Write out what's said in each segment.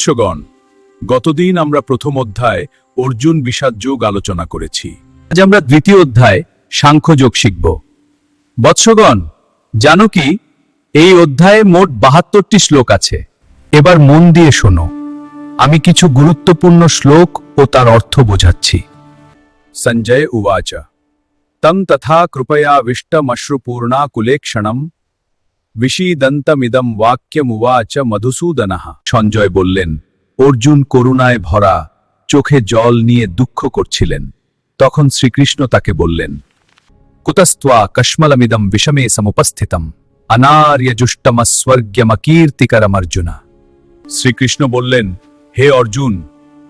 বৎসগণ, গতদিন আমরা প্রথম অধ্যায় অর্জুন বিষাদ যোগ আলোচনা করেছি। আজ আমরা দ্বিতীয় অধ্যায় সাংখ্যযোগ শিখব। বৎসগণ, জানো কি এই অধ্যায়ে মোট 72টি শ্লোক আছে। এবার মন দিয়ে শোনো, আমি কিছু গুরুত্বপূর্ণ শ্লোক ও তার অর্থ বোঝাচ্ছি। সঞ্জয় উবাচ তং তথা কৃপয়াবিষ্টমশ্রুপূর্ণা কুলেক্ষণম বিষীদন্তমিদম বাক্যমুবাচ মধুসূদনঃ। সঞ্জয় বললেন, অর্জুন করুণায় ভরা চোখে জল নিয়ে দুঃখ করছিলেন। তখন শ্রীকৃষ্ণ তাকে বললেন, কুতস্ত্বা কশ্মলমিদম বিষমে সমুপস্থিতম অনার্যজুষ্টমস্বর্গ্যমকীর্তিকরম অর্জুন। শ্রীকৃষ্ণ বললেন, হে অর্জুন,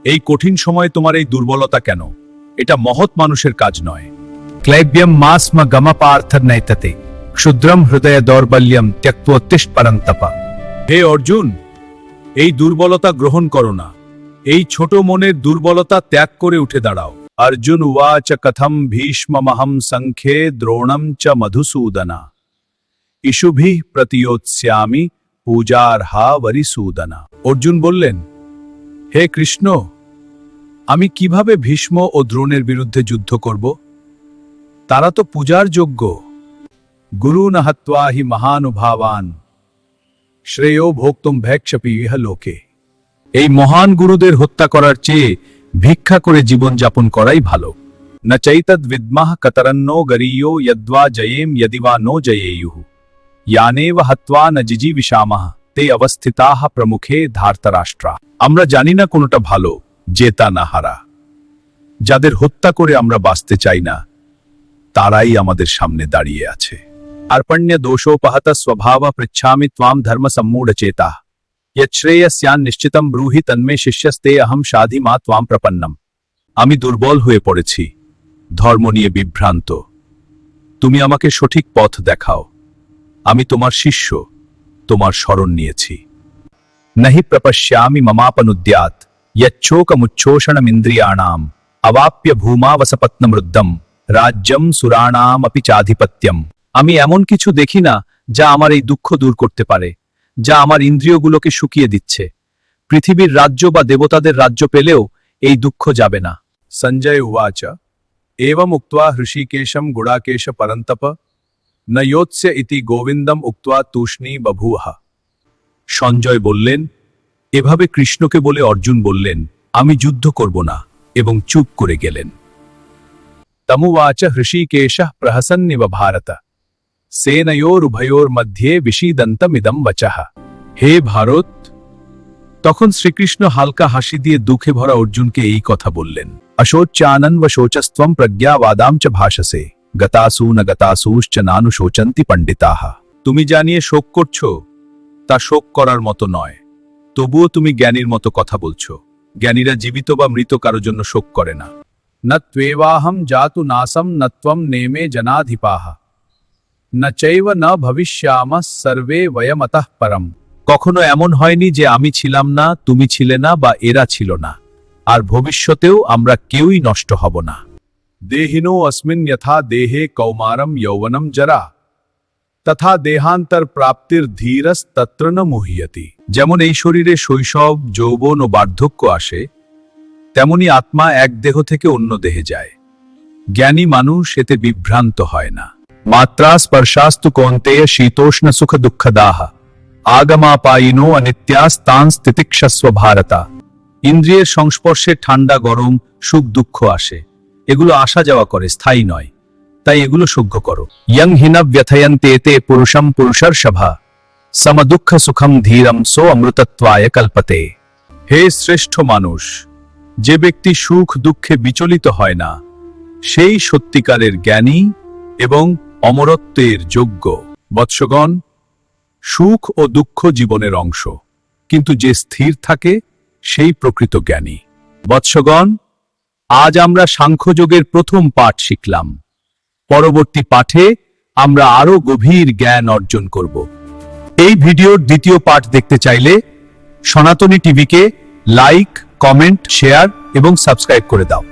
এই কঠিন সময়ে তোমার এই দুর্বলতা কেন? এটা মহৎ মানুষের কাজ নয়। ক্লৈব্যম মাস্ম গমপার্থর্নৈততে ক্ষুদ্রম হৃদয় দৌর্বল্যম ত্যক্তোত্তিষ্ঠ পরন্তপ। হে অর্জুন, এই দুর্বলতা গ্রহণ করো না। এই ছোট মনের দুর্বলতা ত্যাগ করে উঠে দাঁড়াও। অর্জুন উবাচ কথম ভীষ্মমহং সংখ্যে দ্রোণম চ মধুসূদনা ইষুভিঃ প্রতিয়োৎস্যামি পূজার্হা বরিসূদনা। অর্জুন বললেন, হে কৃষ্ণ, আমি কিভাবে ভীষ্ম ও দ্রোণের বিরুদ্ধে যুদ্ধ করব? তারা তো পূজার যোগ্য। গুরুন হত্বা হি মহানুভাবান শ্রেয় ভোক্তুম ভৈক্ষপি ইহ লোকে। এই মহান গুরুদের হত্যা করার চেয়ে ভিক্ষা করে জীবন যাপন করাই ভালো। ন চৈতদ বিদ্মঃ কতরন্নো গরীয়ো যদ্বা জয়েম যদিবা নো জয়েয়ুঃ ইয়ানেব হত্বা ন জিজীবিষামঃ তে অবস্থিতাঃ প্রমুখে ধার্তরাষ্ট্রা। আমরা জানি না কোনটা ভালো, জেতা না হারা। যাদের হত্যা করে আমরা বাঁচতে চাই না, তারাই আমাদের সামনে দাঁড়িয়ে আছে। अर्पण्य दोषोपहत स्वभाव पृच्छामि त्वां धर्म सम्मूढ़ चेता यच्छ्रेयस्यान् निश्चितं ब्रूहि तन्मे शिष्यस्ते अहम शाधि मा त्वां प्रपन्नम। আমি দুর্বল হয়ে পড়েছি, ধর্ম নিয়ে বিভ্রান্ত। তুমি আমাকে সঠিক পথ দেখাও। আমি তোমার শিষ্য, তোমার শরণ নিয়েছি। নহি প্রপশ্যামি মমাপনুদ্যাত यच्छोकमुच्छोषणमिन्द्रियाणाम् अवाप्य भूमावसपत्नमृद्धम राज्यम सुराणाम अपि चाधिपत्यम। আমি এমন কিছু দেখি না যা আমার এই দুঃখ দূর করতে পারে, যা আমার ইন্দ্রিয়গুলোকে শুকিয়ে দিচ্ছে। পৃথিবীর রাজ্য বা দেবতাদের রাজ্য পেলেও এই দুঃখ যাবে না। সঞ্জয় উবাচ এবম উক্ত্বা হৃষিকেশম গুড়াকেশ পরন্তপ ন যোৎস্য ইতি গোবিন্দম উক্ত্বা তূষ্ণী বভূহ। সঞ্জয় বললেন, এভাবে কৃষ্ণকে বলে অর্জুন বললেন, আমি যুদ্ধ করব না, এবং চুপ করে গেলেন। তমুবাচ হৃষিকেশঃ প্রহসন্নিব ভারত সেনয়োরুভয়োর্মধ্যে বিষীদন্তমিদম বচঃ। হে ভারত! তখন শ্রীকৃষ্ণ হালকা হাসি দিয়ে দুঃখে ভরা অর্জুনকে এই কথা বললেন, অশোচ্যানন শোচস্ত্বম প্রজ্ঞাবাদাম চ ভাষসে গতাসু ন গতাসুশ্চ নানু শোচন্তি পণ্ডিতাঃ। তুমি জানিয়ে শোক করছো, তা শোক করার মতো নয়। তবুও তুমি জ্ঞানীর মতো কথা বলছো। জ্ঞানীরা জীবিত বা মৃত কারো জন্য শোক করে না। ন ত্বেবাহম জাতু নাসম ন ত্বম নেমে জনাধিপাঃ ন চৈব ন ভবিষ্যামঃ সর্বে বয়মতঃ পরম। কখনো এমন হয়নি যে আমি ছিলাম না, তুমি ছিলে না, বা এরা ছিল না, আর ভবিষ্যতেও আমরা কেউই নষ্ট হব না। দেহিনো অস্মিন যথা দেহে কৌমারম যৌবনম জরা তথা দেহান্তর প্রাপ্তির ধীরস তত্র ন মুহ্যতি। যেমন এই শরীরে শৈশব, যৌবন ও বার্ধক্য আসে, তেমনি আত্মা এক দেহ থেকে অন্য দেহে যায়। জ্ঞানী মানুষ এতে বিভ্রান্ত হয় না। মাত্রা স্পর্শাস্তু কৌন্তেয় শীতোষ্ণ সুখ দুঃখদাহ আগমাপায়িনো অনিত্যাস্তান স্থিতিক্ষস্ব ভারত। ইন্দ্রিয়ের সংস্পর্শে ঠান্ডা গরম সুখ দুঃখ আসে, এগুলো আসা যাওয়া করে, স্থায়ী নয়। তাই এগুলো সহ্য করো। ইয়ং হিন ব্যথয়ন্তে তে পুরুষম পুরুষর্ষভা সমদুঃখ সুখম ধীরম সো অমৃতত্বায় কল্পতে। হে শ্রেষ্ঠ মানুষ, যে ব্যক্তি সুখ দুঃখে বিচলিত হয় না, সেই সত্যিকারের জ্ঞানী এবং অমরত্বের যোগ্য। বৎসগণ, সুখ ও দুঃখ জীবনের অংশ, কিন্তু যে স্থির থাকে সেই প্রকৃত জ্ঞানী। বৎসগণ, আজ আমরা সাংখ্যযোগের প্রথম পাঠ শিখলাম। পরবর্তী পাঠে আমরা আরো গভীর জ্ঞান অর্জন করব। এই ভিডিওর দ্বিতীয় পাঠ দেখতে চাইলে সনাতনী টিভিকে লাইক, কমেন্ট, শেয়ার এবং সাবস্ক্রাইব করে দাও।